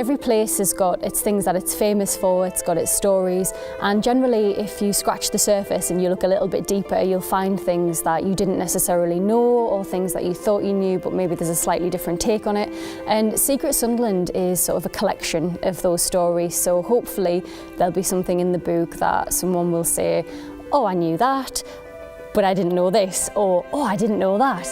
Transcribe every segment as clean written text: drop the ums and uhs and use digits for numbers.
Every place has got its things that it's famous for, it's got its stories, and generally if you scratch the surface and you look a little bit deeper, you'll find things that you didn't necessarily know, or things that you thought you knew but maybe there's a slightly different take on it. And Secret Sunderland is sort of a collection of those stories, so hopefully there'll be something in the book that someone will say, oh, I knew that, but I didn't know this, or oh, I didn't know that.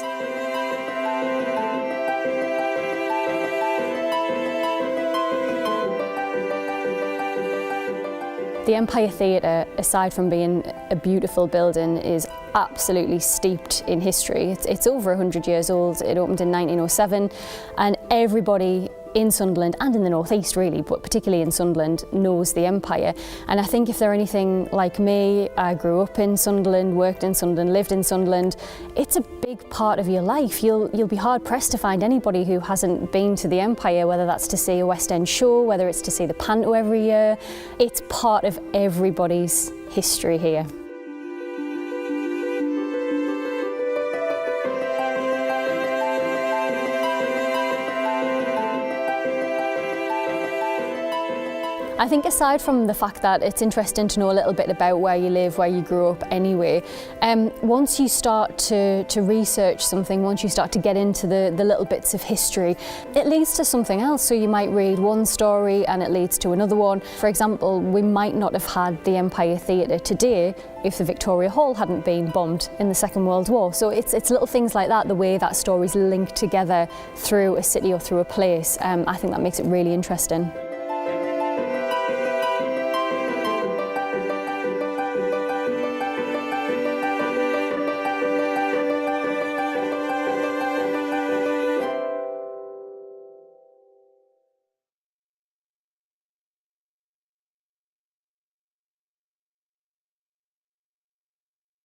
The Empire Theatre, aside from being a beautiful building, is absolutely steeped in history. It's over 100 years old. It opened in 1907, and everybody in Sunderland and in the North East really, but particularly in Sunderland, knows the Empire. And I think if they're anything like me, I grew up in Sunderland, worked in Sunderland, lived in Sunderland, it's a big part of your life. You'll be hard pressed to find anybody who hasn't been to the Empire, whether that's to see a West End show, whether it's to see the Panto every year. It's part of everybody's history here. I think aside from the fact that it's interesting to know a little bit about where you live, where you grew up anyway, once you start to research something, once you start to get into the little bits of history, it leads to something else. So you might read one story and it leads to another one. For example, we might not have had the Empire Theatre today if the Victoria Hall hadn't been bombed in the Second World War. So it's little things like that, the way that stories link together through a city or through a place. I think that makes it really interesting.